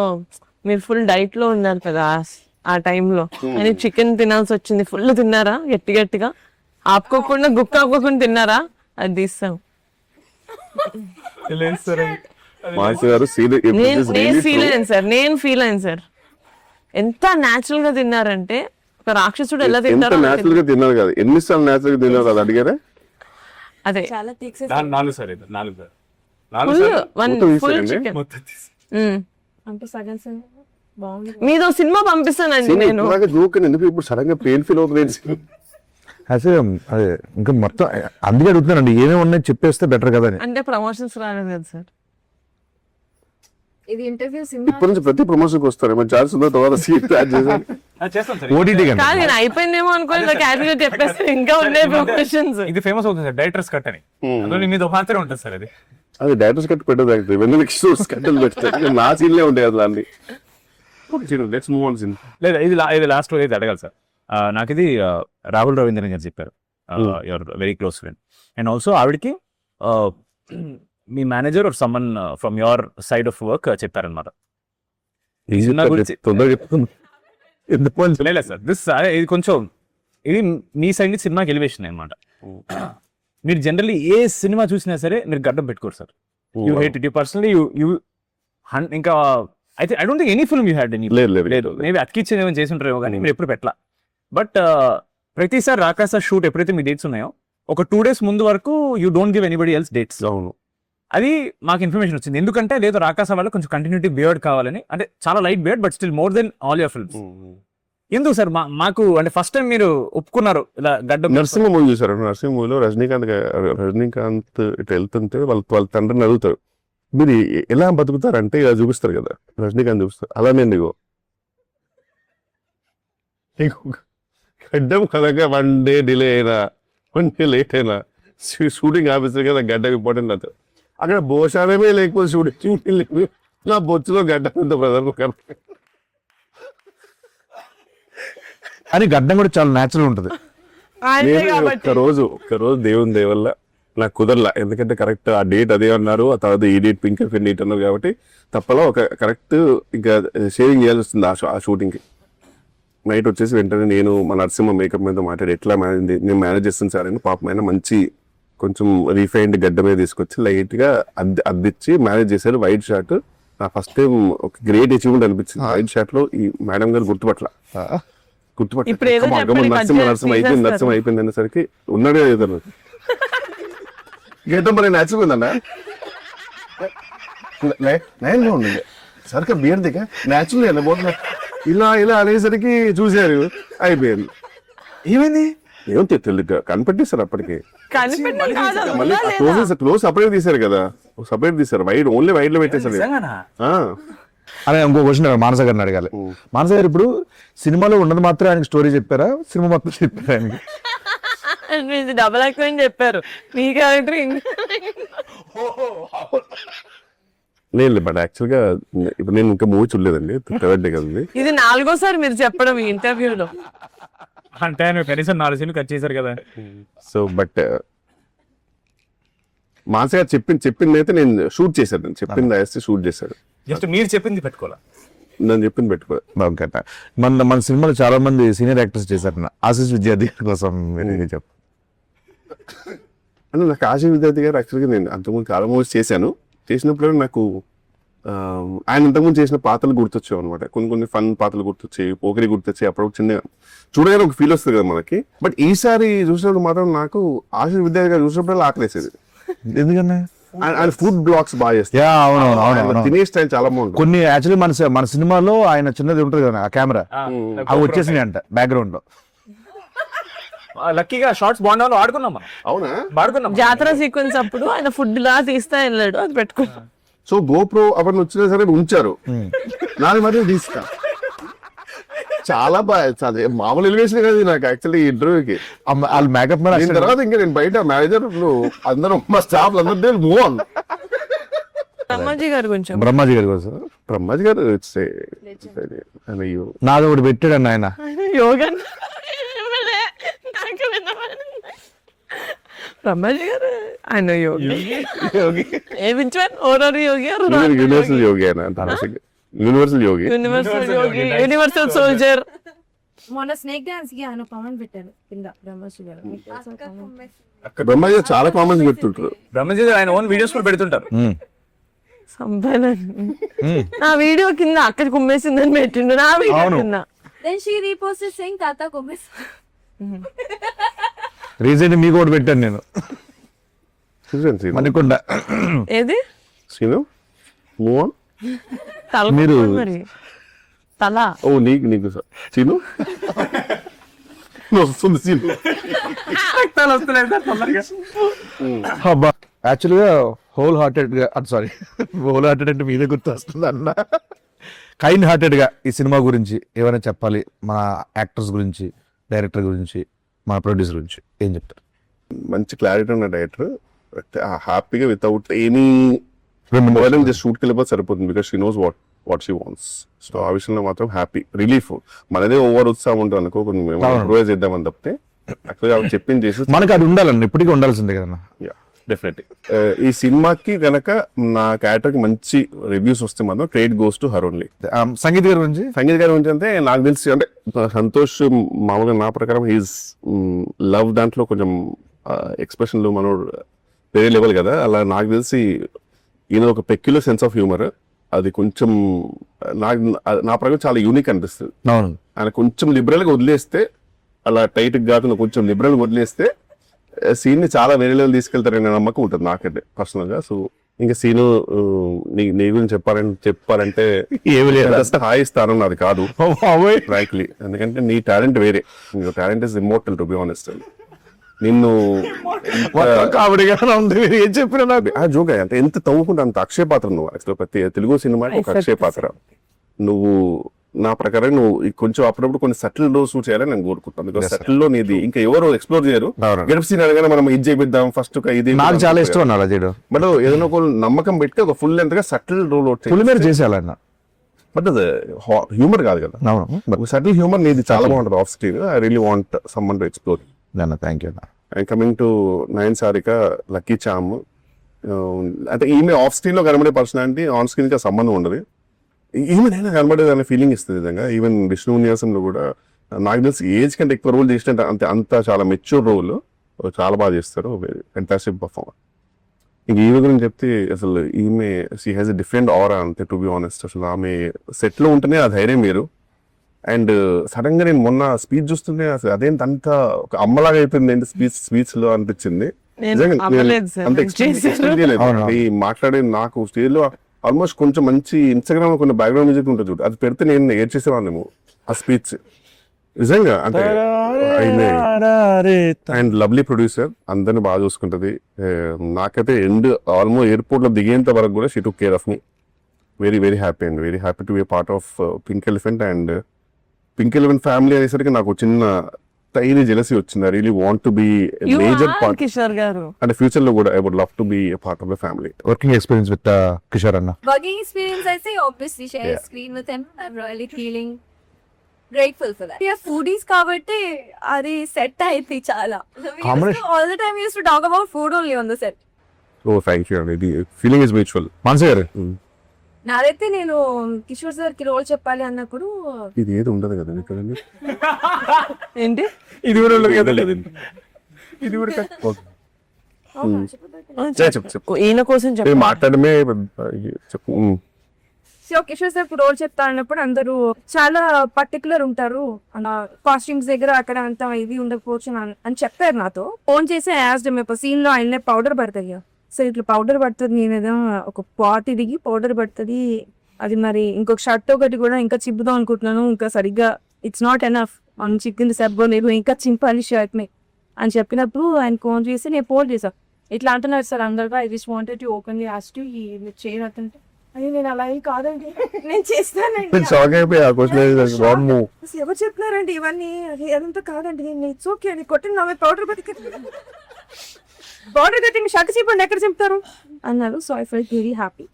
మీరు ఫుల్ డైట్ లో ఉన్నారు కదా ఆ టైంలో, అని చికెన్ తినాల్సి వచ్చింది. ఫుల్ తిన్నారా గట్టిగా ఆపుకోకుండా గుక్క ఆపుకోకుండా తిన్నారా, అది తీస్తాం. నేను ఫీల్ అయ్యాను సార్, ఎంత న్యాచురల్ గా తిన్నారంటే ఒక రాక్షసుడు ఎలా తింటారో. న్యాచురల్ గా తిన్నారు కదా, ఎన్నిసార్లు న్యాచురల్ గా తిన్నారు అది అడిగారా? అదే 4 సార్, 4 ఫుల్ చికెన్ అంటే సగం మీదో సినిమా పంపిస్తానండి నేను. ఎందుకు ఇప్పుడు సడన్ గా పెయిన్ ఫీల్ అవుతుంది అదే ఇంకా మొత్తం అందుకే అడుగుతున్నానండి, ఏమేమి ఉన్నాయి చెప్పేస్తే బెటర్ కదా అని. అంటే ప్రమోషన్స్ రాలేదు కదా సార్, ఇది ఇంటర్వ్యూ ఇప్పటి నుంచి ప్రతి ప్రమోషన్ కి వస్తారు ఛాన్స్ ఉందో తర్వాత సీట్ చేస్తాం సార్. ఓటీటీ కాదు నేను అయిపోయిందేమో అనుకోని క్యాజువల్ గా చెప్పేస్తే ఇంకా ఉన్నాయి ప్రమోషన్స్. ఇది ఫేమస్ అవుతుంది సార్, డైరెక్టర్స్ కట్ అని. అందులో మీద మాత్రమే ఉంటుంది సార్ అది. అది డైరెక్టర్స్ కట్ పెట్టదు, వెన్నెల కట్టలు పెడతారు. నా సీన్లే ఉంటాయి అసలు అన్ని. Let's move on scene. లేదా ఇది లాస్ట్ ఇది అడగాలి సార్. నాకు ఇది రాహుల్ రవీంద్రన్ గారు చెప్పారు, your very close friend. And also ఆవిడకి మీ manager are someone from your side of work చెప్పారనమాట. లేదు సార్, ఇది కొంచెం ఇది మీ సైడ్ నుంచి సినిమాకి ఎలివేషన్ అనమాట. మీరు జనరల్లీ ఏ సినిమా చూసినా సరే మీరు గడ్డం పెట్టుకోరు sir. You hate it, you personally you ఇంకా అయితే I don't think any film you had any. లేదు, మేబీ అతికిచ్చేది ఏమైనా చేసి ఉంటారేమో కానీ మీరు ఎప్పుడు పెట్టలా. బట్ ప్రతిసారి రాకాస షూట్ ఎప్పుడైతే మీ డేట్స్ ఉన్నాయో ఒక 2 days ముందు వరకు you don't give anybody else dates. అవును, అది మాకు ఇన్ఫర్మేషన్ వచ్చింది. ఎందుకంటే లేదు రాకాస వల్ల కొంచెం కంటిన్యూటీ బియర్డ్ కావాలని, అంటే చాలా light beard but still more than all your films. ఎందుకు సార్ మాకు అంటే ఫస్ట్ టైం మీరు ఒప్పుకున్నారు ఇలా గడ్డ? నరసింహ మూవీ చూసారు, నరసింహ మూవీలో రజనీకాంత్ ఇట్లా వెళ్తుంటే వాళ్ళ తండ్రిని అడుగుతారు, మీరు ఎలా బతుకుతారంటే ఇలా చూపిస్తారు కదా, రజనీకాంత్ చూపిస్తారు. అలానే నీకు గడ్డం కనుక 1 day డిలే అయినా 1 day లేట్ అయినా షూటింగ్ ఆఫీసర్ కదా గడ్డం ఇంపార్టెంట్ అవుతుంది. అక్కడ భోషానమే లేకపోతే షూటింగ్ లేదు, నా బొచ్చులో గడ్డం ఉంది బ్రదర్. అని గడ్డం కూడా చాలా న్యాచురల్ ఉంటుంది. ఒక్కరోజు దేవుని దయ వల్ల నాకు కుదరలా, ఎందుకంటే కరెక్ట్ ఆ డేట్ అదే అన్నారు, ఆ తర్వాత ఈ డేట్ పింక్ అండ్ డేట్ అన్నారు కాబట్టి తప్పలో ఒక కరెక్ట్ ఇంకా షేవింగ్ చేయాల్సి వస్తుంది ఆ షూటింగ్ కి. నైట్ వచ్చేసి వెంటనే నేను మా నరసింహ మేకప్ మీద మాట్లాడి ఎట్లా నేను మేనేజ్ చేస్తాను సార్ అని పాపం ఆయన మంచి కొంచెం రీఫైన్డ్ గడ్డ మీద తీసుకొచ్చి లైట్ గా అద్దిచ్చి మేనేజ్ చేశారు. వైట్ షార్ట్ నా ఫస్ట్ టైం ఒక గ్రేట్ అచీవ్మెంట్ అనిపించింది. వైట్ షార్ట్ లో ఈ మేడం గారు గుర్తుపట్ల ఇప్పుడు ఏదో చెప్పండి, నరసింహ అయిపోయింది అనేసరికి ఉన్నాడే ఏదో గేటం మరి నేచురల్ నైన్గా ఉండండి సరిగ్గా బియర్ దిగా నేచురల్ వెళ్ళబోతున్నా ఇలా అనేసరికి చూశారు అయిపోయింది. ఏమైంది? ఏమో తెలియదు కనిపెట్టేశారు అప్పటికి. కనిపెట్టడం కాదు, అది మళ్ళీ ఉందా లేదా? క్లోజ్ సపరేట్ తీశారు కదా, సపరేట్ తీశారు. వైడ్ ఓన్లీ వైడ్ లో పెట్టేశారు. నిజంగానా? ఆ. అనే ఇంకో క్వశ్చన్ మానస గారిని అడగాలి. మానస గారు ఇప్పుడు సినిమాలో ఉన్నది మాత్రం ఆయనకి స్టోరీ చెప్పారా, సినిమా మొత్తం చెప్పారా ఆయనకి? మీది డబల్ ఎక్కువ అని చెప్పారు, మీ క్యారెక్టర్ లేదు బట్ యాక్చువల్ గా ఇప్పుడు నేను ఇంకా మూవీ చూడలేదండి, థర్డ్ డే కదండి. ఇది 4గోసారి మీరు చెప్పడం ఈ ఇంటర్వ్యూలో. అంటే ఆయన కనీసం 4 సీన్లు కట్ చేశారు కదా. సో బట్ మానస గారు చెప్పింది అయితే నేను షూట్ చేశాను, నేను చెప్పింది వేస్తే షూట్ చేశాడు. జస్ట్ మీరు చెప్పింది పెట్టుకోవాలా, నేను చెప్పింది పెట్టుకో. ఓకే. మన సినిమాలో చాలా మంది సీనియర్ యాక్టర్స్ చేశారు. ఆశీష్ విద్యార్థి కోసం మీరు చెప్పు. అంటే నాకు ఆశీష్ విద్యార్థి గారు యాక్చువల్గా నేను అంతకుముందు చాలా మూవీస్ చేశాను. చేసినప్పుడు నాకు ఆయన ఇంతకుముందు చేసిన పాత్రలు గుర్తొచ్చావు అనమాట. కొన్ని ఫన్ పాత్రలు గుర్తొచ్చాయి, పోకరి గుర్తొచ్చాయి. అప్పుడు చిన్న చూడగానే ఒక ఫీల్ వస్తుంది కదా మనకి. బట్ ఈసారి చూసినప్పుడు మాత్రం నాకు ఆశీష్ విద్యార్థి గారు చూసినప్పుడు ఆకలేసేది. ఎందుకన్నా? ఆయన ఫుడ్ బ్లాగ్స్ బాగా చేస్తారు. అవును. తినే స్టైల్ చాలా బాగుంటుంది. కొన్ని యాక్చువల్లీ మన సినిమాలో ఆయన చిన్నది ఉంటుంది కదా ఆ కెమెరా, అవి వచ్చేసినాయి అంట బ్యాక్గ్రౌండ్ లో. లక్కీగా షార్ట్స్ బాగుండాలో ఆడుకున్నాం మనం. అవునా? ఆడుకున్నాం. జాతర సీక్వెన్స్ అప్పుడు ఆయన ఫుడ్ లా తీస్తా వెళ్ళాడు, అది పెట్టుకున్నాం. సో గోప్రో అవన్నీ వచ్చినా సరే ఉంచారు. నాది మరి తీసుకా చాలా బాగా, చాలా మామూలు ఎలివేషన్ కదా నాకు యాక్చువల్లీ ఈ ఇంటర్వ్యూకి. వాళ్ళు మేకప్ దీని తర్వాత ఇంకా నేను బయట మేనేజర్ అందరూ మా స్టాఫ్ అందరూ మూవ్ ఆన్. బ్రహ్మాజీ గారు కొంచెం బ్రహ్మాజీ గారి కోసం. బ్రహ్మాజీ గారు నాది ఒకటి పెట్టాడు ఆయన. యోగా బ్రహ్మాజీ గారు ఆయన యోగి. A which one? ఓరర్ Yogi, universal యోగి ఆయన, యూనివర్సల్ యోగి, యూనివర్సల్ యోగి, యూనివర్సల్ సోల్జర్. మొన్న స్నేక్ డాన్స్ కి ఆయన కామెంట్ పెట్టారు కింద బ్రహ్మశ్రీ గారు. బ్రహ్మాజీ గారు చాలా కామెంట్స్ పెడుతుంటారు. బ్రహ్మజీ ఆయన ఓన్ వీడియోస్ కూడా పెడుతుంటారు. నా వీడియో కింద అక్కడ కుమ్మేసిందని పెట్టిండు, నా వీడియో కింద. Then she reposted saying Tata Gomez. Recent మీకు ఒకటి పెట్టాను నేను, మణికొండ. ఏది? Scene move on. తల మీరు మరి తల. ఓ నీకు సీను వస్తుంది సీను. అబ్బా యాక్చువల్ గా హోల్ హార్టెడ్ గా, హోల్ హార్టెడ్ అంటే మీదే గుర్తు వస్తుంది అన్న. కైండ్ హార్టెడ్ గా ఈ సినిమా గురించి ఏమైనా చెప్పాలి, మా యాక్టర్స్ గురించి, డైరెక్టర్ గురించి, మా ప్రొడ్యూసర్ గురించి ఏం చెప్తారు? మంచి క్లారిటీ ఉన్న డైరెక్టర్, హ్యాపీగా వితౌట్ ఎనీ జస్ట్ షూట్కి వెళ్ళిపోతే సరిపోతుంది. Because she knows what she wants. So ఆ విషయంలో మాత్రం హ్యాపీ, రిలీఫ్. మనదే ఓవర్ ఉత్సాహం ఉంటుంది అనుకో, కొంచెం ఇంప్రూవైజ్ చేద్దామని తప్పితే యాక్చువల్గా చెప్పింది చేసి మనకి అది ఉండాలండి, ఇప్పటికీ ఉండాల్సిందే కదన్నా. డెఫినెట్లీ ఈ సినిమాకి గనక నా క్యారెక్టర్ కి మంచి రివ్యూస్ వస్తే మాత్రం credit goes to her only. Sangeet గారి గురించి అంటే నాకు తెలిసి అంటే సంతోష్ మామూలుగా నా ప్రకారం హీస్ లవ్ దాంట్లో కొంచెం ఎక్స్ప్రెషన్లు మనోడు వేరే లెవెల్ కదా. అలా నాకు తెలిసి ఈయన ఒక పెక్యులర్ సెన్స్ ఆఫ్ హ్యూమర్, అది కొంచెం నా ప్రకారం చాలా యూనిక్ అనిపిస్తుంది. ఆయన కొంచెం లిబరల్ గా వదిలేస్తే, అలా టైట్ కాకుండా కొంచెం లిబరల్ గా వదిలేస్తే సీన్ ని చాలా వేరే లెవెల్ తీసుకెళ్తారనే నమ్మకం ఉంటుంది నాకైతే పర్సనల్ గా. సో ఇంకా సీను నీ గురించి చెప్పాలంటే హాయి స్థానం నాది కాదు ఫ్రాంక్లీ, ఎందుకంటే నీ టాలెంట్ వేరే. నీ talent is immortal to be honest. నిన్ను ఏం చెప్పినా నాకు జోగా అంటే ఎంత తవ్వుకుంటే అంత అక్షయ పాత్ర నువ్వు. యాక్చువల్ ప్రతి తెలుగు సినిమాకి ఒక అక్షయ పాత్ర నువ్వు. నా ప్రకారం నువ్వు కొంచెం అప్పుడప్పుడు కొన్ని సటిల్ లో షూట్ చేయాలని నేను కోరుకుంటాను. బికాస్ సటిల్ లో నీది ఇంకా ఎవరు ఎక్స్ప్లోర్ చేయరు. గెటప్ సీన్ అనగానే మనం ఇది చేపిద్దాం ఫస్ట్ ఇది నాకు చాలా ఇష్టం అన్న అలా చేయడం. బట్ ఏదైనా ఒక నమ్మకం పెట్టి ఒక ఫుల్ లెంత్ గా సటిల్ రోల్ ఫుల్ మీద చేసేయాలన్న. బట్ అది హ్యూమర్ కాదు కదా. సటిల్ హ్యూమర్ నీది చాలా బాగుంటుంది off screen. I really want someone to explore. Thank you అన్న. And coming to Nayan Sarika, lucky charm, అంటే ఈమె ఆఫ్ స్క్రీన్ లో కనబడే పర్సనాలిటీ ఆన్ స్క్రీన్ కి సంబంధం ఉండదు. ఈమెనైనా కనబడేది అనే ఫీలింగ్ ఇస్తుంది నిజంగా. ఈవెన్ విష్ణు విన్యాసంలో కూడా నాకు తెలిసి ఏజ్ కంటే ఎక్కువ రోల్ చేసినట్టు అంత చాలా మెచ్యూర్ రోల్, చాలా బాగా చేస్తారు, ఫెంటాస్టిక్ పర్ఫార్మర్. ఇంక ఈమె గురించి చెప్తే అసలు ఈమె షీ హ్యాస్ ఎ డిఫరెంట్ ఆరా అంతే, టు బి ఆనెస్ట్. అసలు ఆమె సెట్ లో ఉంటేనే ఆ ధైర్యం మీరు. అండ్ సడన్ గా నేను మొన్న స్పీచ్ చూస్తుంటే అసలు అదేంటి అంత ఒక అమ్మలాగా అయిపోయింది ఏంటి స్పీచ్ లో అనిపించింది. అంత ఎక్స్పీరియన్స్ మాట్లాడే నాకు స్టేజ్ లో ఆల్మోస్ట్ కొంచెం మంచి ఇన్స్టాగ్రామ్ లో కొన్ని బ్యాక్గ్రౌండ్ మ్యూజిక్ ఉంటుంది చూడు, అది పెడితే నేను ఏడ్చేసేవాళ్ళము ఆ స్పీచ్ నిజంగా. అంటే అండ్ లవ్లీ ప్రొడ్యూసర్, అందరిని బాగా చూసుకుంటది. నాకైతే ఆల్మోస్ట్ ఎయిర్పోర్ట్ లో దిగేంత వరకు కూడా she took care of me. Very very happy and very happy to be part of pink elephant. And pink elephant family అనేసరికి నాకు చిన్న టైనీ జెలసీ వచ్చింది. I really want to be major part Kishore garu. అంటే future లో కూడా I would love to be part of the family. Working experience with Kishore అన్న. Working experience, I say obviously share a screen with him. I'm really feeling grateful for that. Yeah, foodies kabatti adi set ayithi chala. All the time we used to talk about food only on the set. Oh thank you అండి, feeling is mutual. మనసు గారు నాదైతే నేను Kishore sir కి role చెప్పాలి అన్నప్పుడు ఇది ఏది ఉండదు కదా ఇక్కడ. ఏంటి ఇది కూడా ఉండదు కదా. ఇది కూడా చెప్పు ఈయన కోసం చెప్పు. మాట్లాడమే చెప్పు. సో కిషోర్ సార్ కి రోల్ చెప్తా అన్నప్పుడు అందరూ చాలా పర్టికులర్ ఉంటారు, కాస్ట్యూమ్స్ దగ్గర అక్కడ అంత ఇది ఉండకపోవచ్చు అని చెప్పారు. నాతో ఫోన్ చేసి యాజ్డ్ మేము సీన్ లో ఆయన పౌడర్ పడుతుంది, సో ఇట్లా పౌడర్ పడుతుంది, నేనేదో ఒక పాట్ దిగి పౌడర్ పడుతుంది, అది మరి ఇంకొక షర్ట్ ఒకటి కూడా ఇంకా చింపుదాం అనుకుంటున్నాను, ఇంకా సరిగ్గా ఇట్స్ నాట్ ఎనఫ్, మనం చిక్కింది సబ్బో నేను ఇంకా చింపాలి షర్ట్ ని అని చెప్పినప్పుడు ఆయన ఫోన్ చేసి నేను ఫోన్ చేశాను. ఇట్లా అంటున్నారు సార్ అందరుగా, I just wanted to openly ask you ఈ చేయనట్టుంటే అని. నేను అలా ఏం కాదండి, నేను చేస్తానండి. ఎవరు చెప్తున్నారండి ఇవన్నీ, అది అదంతా కాదండి, నేను ఇట్స్ ఓకే అని కొట్టిన నా పౌడర్ పౌడర్ కట్టింగ్ షర్ట్ చెప్పండి ఎక్కడ చెప్తారు అన్నారు. So I felt very happy.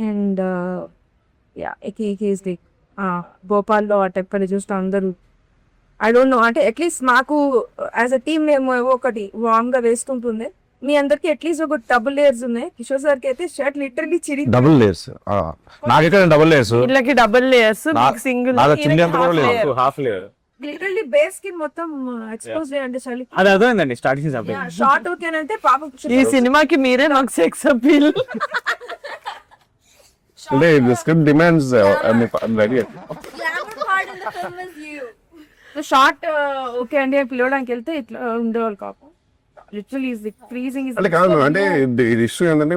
And yeah the భోపాల్లో ఆ టెంపర్ చూస్తే అందరూ ఐ డోంట్ నో, అంటే అట్లీస్ట్ మాకు యాజ్ అ టీమ్ మేము ఒకటి వార్మ్ గా వేస్తుంటుంది, మీ అందరికి అట్లీస్ట్ ఒక డబుల్ లేయర్స్ ఉన్నాయి. కిషోర్ సార్ కి అయితే షర్ట్ లిటరల్లీ చిరి డబుల్ లేయర్స్, నాకైతే డబుల్ లేయర్స్, వీళ్ళకి double layers, single half layer literally base కి మొత్తం ఎక్స్పోజ్ చేయండి చలి. అది అర్థమైందండి స్టార్టింగ్ షార్ట్ ఓకేనంటే పాపం ఈ సినిమాకి మీరే నాకు సెక్స్ అపీల్. అంటే script demands ready. Glamour part in the film is you. Short okay అండి అని పిలవడానికి వెళ్తే ఇట్లా ఉండేవాళ్ళు కాపు. లిటరల్లీ ఇస్ ఫ్రీజింగ్ ఇస్ అంటే కాదు, అంటే ఇది ఇష్యూ ఏంటంటే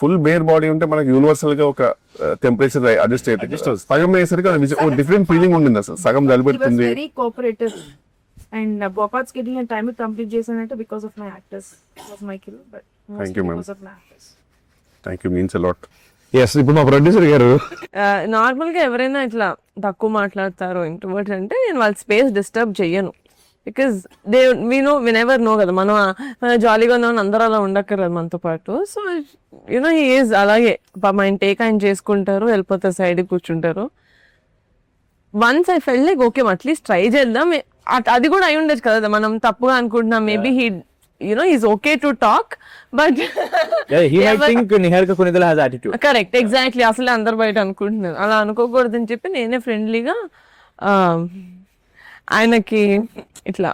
ఫుల్ బేర్ బాడీ ఉంటే మనకి యూనివర్సల్ గా ఒక టెంపరేచర్ అడ్జస్ట్ అయితే సగం అయ్యేసరికి డిఫరెంట్ ఫీలింగ్ ఉండింది. అసలు సగం జలిపెడుతుంది. Very cooperative and Bhopal schedule and time complete చేశానంటే because of my actors, was my kill, but Thank you, ma'am. Because of my actors. Thank you, means a lot. Yes. ఇప్పుడు మా ప్రొడ్యూసర్ గారు normal గా ఎవరైనా ఇట్లా తక్కువ మాట్లాడతారు ఇంట్రోవర్ట్ అంటే నేను వాళ్ళ స్పేస్ డిస్టర్బ్ చెయ్యను, బికాస్ వి నెవర్ నో కదా, మనం జాలీగా ఉన్నామని అందరూ అలా ఉండక్కర్లేదు మనతో పాటు. సో యూనో హీ ఈజ్ అలాగే ఆయన టేక్ ఆయన చేసుకుంటారు, వెళ్ళిపోతారు, సైడ్ కూర్చుంటారు. Once I felt like okay at least try చేద్దాం, అది కూడా అయి ఉండొచ్చు కదా, మనం తప్పుగా అనుకుంటున్నాం, maybe he he's okay to talk, but he might think Niharika Kunidala has attitude. Correct, exactly. అసలు అందరు బయట అనుకుంటున్నారు, అలా అనుకోకూడదని చెప్పి నేనే ఫ్రెండ్లీగా ఆయనకి ఇట్లా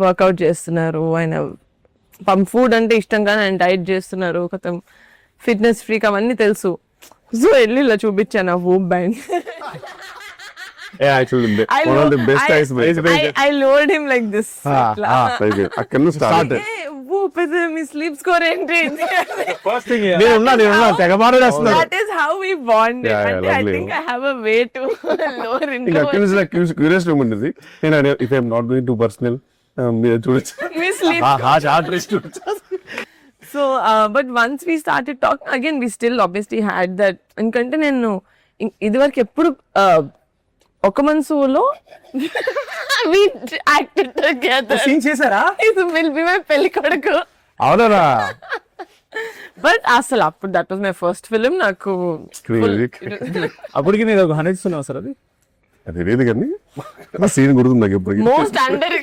వర్కౌట్ చేస్తున్నారు, ఆయన ఫుడ్ అంటే ఇష్టం కానీ ఆయన డైట్ చేస్తున్నారు, కొత్త ఫిట్నెస్ ఫ్రీక్ అవన్నీ తెలుసు. సో వెళ్ళి ఇలా చూపించాను ఆ VOOC band. Yeah, actually, one of the best eyes. I lowered him like this. అక్కడ start. Whoop is me sleep score ఏంటి? First thing, నేనున్నా తెగ మాట్లాడేస్తున్నాను. That is how we bonded. Yeah, I think I have a way to lower into. అక్కడ నుంచి నాకు curious ఉండేది. నేను if I am not going too personal, మీరు చూడొచ్చు. We sleep. So, but once we started talking again, we still obviously had that. ఎందుకంటే నేను ఇదివరకు ఎప్పుడు ఒక మనసులో we acted together. సీన్ చేశారా? It will be my పెళ్లి కొడుకు. అవునా? బట్ అసలు అప్పుడు that was my first film. నాకు అప్పటికి నేను 100 ఇస్తున్నావు సార్. అది తెలియదు కానీ సీన్ గుర్తుంది నాకు ఎప్పటికీ. Most under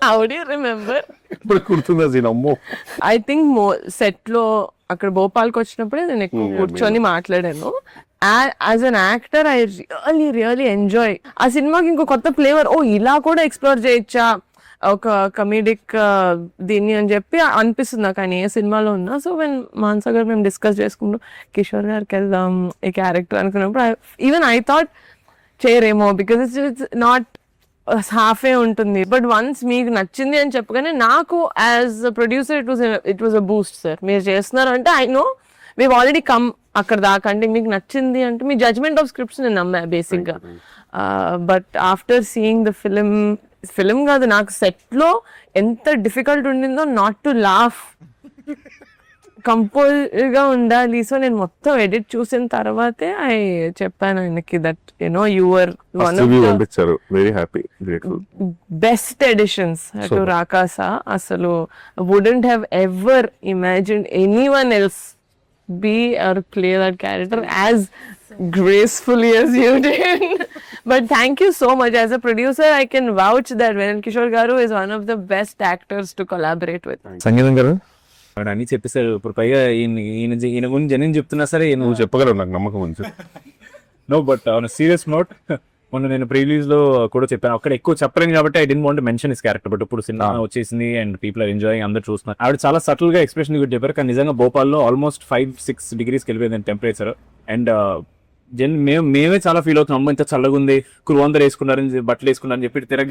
how do you remember? ఇప్పుడు గుర్తుందా సీన్? అమ్మో, ఐ థింక్ సెట్ లో అక్కడ భోపాల్కి వచ్చినప్పుడే నేను ఎక్కువ కూర్చొని మాట్లాడాను. As an actor I really enjoy ఆ సినిమాకి. ఇంకో కొత్త ఫ్లేవర్, ఓ ఇలా కూడా ఎక్స్ప్లోర్ చేయొచ్చా ఒక కమీడిక్ దీన్ని అని చెప్పి అనిపిస్తుంది నాకు ఆయన ఏ సినిమాలో ఉన్నా. సో వెన్ మాన్సా గారు మేము డిస్కస్ చేసుకుంటూ కిషోర్ గారికి వెళ్దాం ఈ క్యారెక్టర్ అనుకున్నప్పుడు ఈవెన్ ఐ థాట్ చేయరేమో, బికాస్ ఇట్స్ నాట్ హాఫే ఉంటుంది. బట్ వన్స్ మీకు నచ్చింది అని చెప్పగానే నాకు as a producer it was a boost. Sir మీరు చేస్తున్నారు అంటే I know we've already come అక్కడ దాకా. అంటే మీకు నచ్చింది అంటే మీ జడ్జ్మెంట్ ఆఫ్ స్క్రిప్ట్స్ నేను నమ్మా బేసిక్గా. But after seeing the film కాదు, నాకు సెట్లో ఎంత డిఫికల్ట్ ఉండిందో నాట్ టు లాఫ్, కంపోజ్గా ఉండాలి. సో నేను మొత్తం ఎడిట్ చూసిన తర్వాతే ఐ చెప్పాను ఆయనకి that you know your one of the పంపించారు. Very happy, grateful. Best editions to Rakasa. అసలు wouldn't have ever imagined anyone else be or play that character as gracefully as you did. But thank you so much. As a producer, I can vouch that Venan Kishore Garu is one of the best actors to collaborate with. సంగీతం గారు వాడు అన్ని చెప్పేశారు. ఇప్పుడు పైగా ఈయన గురించి జనం చెప్తున్నా సరే నువ్వు చెప్పగలవు, నాకు నమ్మకం ఉంది. No, but on serious note మొన్న నేను ప్రీలీజ్ లో కూడా చెప్పాను, అక్కడ ఎక్కువ చెప్పలేను కాబట్టి I didn't want mention his character. But ఇప్పుడు సినిమా వచ్చేసింది అండ్ పీపుల్ ఆర్ ఎంజాయింగ్, అందరూ చూస్తున్నారు. ఆవిడ చాలా సటిల్ గా ఎక్స్ప్రెషన్ కూడా చెప్పారు. కానీ నిజంగా భోపాల్లో ఆల్మోస్ట్ 5-6 degrees వెళ్ళిపోయింది టెంపరేచర్. అండ్ మేమే చాలా ఫీల్ అవుతున్నాం, అమ్మ ఇంత చల్లగా ఉంది, కురువందరు వేసుకున్నారని బట్టలు వేసుకున్నారని చెప్పి తిరగ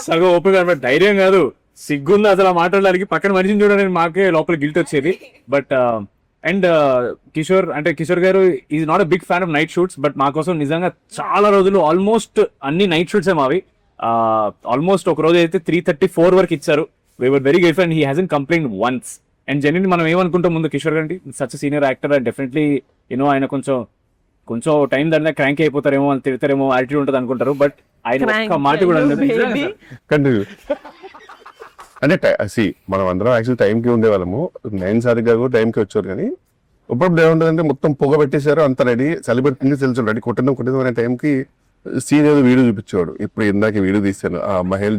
సగం ఓపెన్. ధైర్యం కాదు, సిగ్గుంది అసలు మాట్లాడడానికి. పక్కన మనిషిని చూడడానికి మాకే లోపల గిల్ట్ వచ్చేది. But and Kishore garu is not a big fan of night shoots. But మా కోసం నిజంగా చాలా రోజులు ఆల్మోస్ట్ అన్ని నైట్ షూట్స్ మావి. ఆల్మోస్ట్ ఒక రోజు అయితే 3:34 వరకు ఇచ్చారు. We were very grateful and he hasn't complaint once. And genuinely మనం ఏమనుకుంటాం ముందు, కిషోర్ గారి such senior actor and definitely you know ఆయన కొంచెం టైం దాని క్రాంక్ అయిపోతారేమో, అని తిడతారేమో, యాటిట్యూడ్ ఉంటుంది అనుకుంటారు. బట్ ఆయన ఒక్క మాట కూడా కంటిన్యూ అంటే మనం అందరం యాక్చువల్ టైంకి ఉండేవాళ్ళము. 9 సార్లు కూడా టైంకి వచ్చారు. కానీ ఇప్పుడు ఏముంటుందంటే మొత్తం పొగ పెట్టేశారు, అంత రెడీ, చలిపెట్టింది తెలుసు రెడీ, కొట్టిన అనే టైంకి సీన్ ఏదో వీడియో చూపించేవాడు. ఇప్పుడు ఇందాక వీడియో తీశాను, మహేల్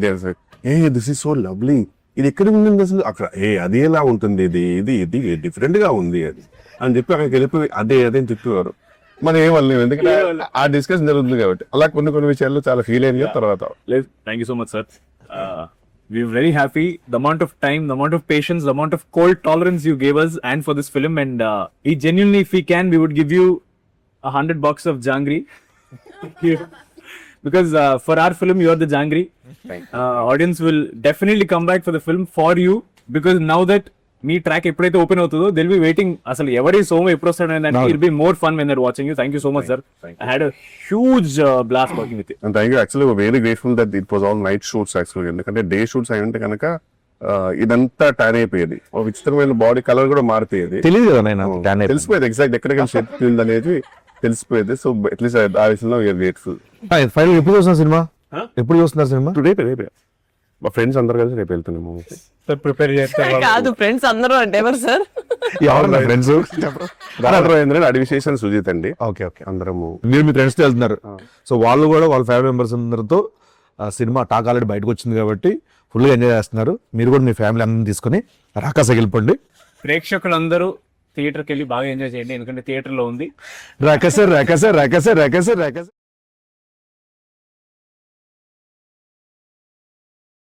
దిస్ ఈస్ సో లవ్లీ, ఇది ఎక్కడ ఉంటుంది అసలు, అక్కడ అది ఎలా ఉంటుంది, ఇది డిఫరెంట్ గా ఉంది అది అని చెప్పి అక్కడికి వెళ్ళిపోయి అదే చెప్పేవారు. మనం ఏమనలేము, ఎందుకంటే ఆ డిస్కషన్ జరుగుతుంది కాబట్టి. అలా కొన్ని విషయాల్లో చాలా ఫీల్ అయింది. తర్వాత thank you so much sir. We're very happy. The amount of time, the amount of patience, the amount of cold tolerance you gave us and for this film. And we genuinely, if we can, we would give you $100 of jangri. Because for our film, you are the jangri. Audience will definitely come back for the film for you. Because now that me track ఎప్పుడైతే open అవుతుందో Dil be waiting. అసలు ఎవరి సోమ ఎప్పుడు వస్తాడు అంటే it be more fun when they're watching you. Thank you so much sir. I had a huge blast working with you. And thank you. Actually very grateful that it was all night shoots యాక్చువల్గా. ఎందుకంటే day shoots అయి ఉంటే కనుక ఇదంతా tan అయిపోయేది, విచిత్రమైన body colour కూడా మారిపోయేది. తెలియదు కదా నేను తెలిసిపోయేది ఎగ్జాక్ట్ ఎక్కడికైనా షేప్ ఫీల్డ్ అనేది తెలిసిపోయేది. సో అట్లీస్ట్ ఆ విషయంలో వీఆర్ గ్రేట్ఫుల్. ఫైనల్ ఎప్పుడు చూస్తున్నారు సినిమా? ఎప్పుడు చూస్తున్నారు సినిమా? రేపే మా ఫ్రెండ్స్ అందరు కలిసి రేపు వెళ్తున్నాము. ప్రిపేర్ చేస్తారు కాదు ఫ్రెండ్స్ అందరూ అంటే ఎవరు సార్? ఫ్రెండ్స్ అడివిశేషన్ సుజిత్ అండి. ఓకే అందరము మీరు మీ ఫ్రెండ్స్ తో వెళ్తున్నారు. సో వాళ్ళు కూడా వాళ్ళ ఫ్యామిలీ మెంబర్స్ అందరితో సినిమా టాక్ ఆల్రెడీ బయటకు వచ్చింది కాబట్టి ఫుల్గా ఎంజాయ్ చేస్తున్నారు. మీరు కూడా మీ ఫ్యామిలీ అందరిని తీసుకుని రాకాసకి వెళ్ళిపోండి. ప్రేక్షకులందరూ థియేటర్కి వెళ్ళి బాగా ఎంజాయ్ చేయండి, ఎందుకంటే థియేటర్లో ఉంది రాకాస.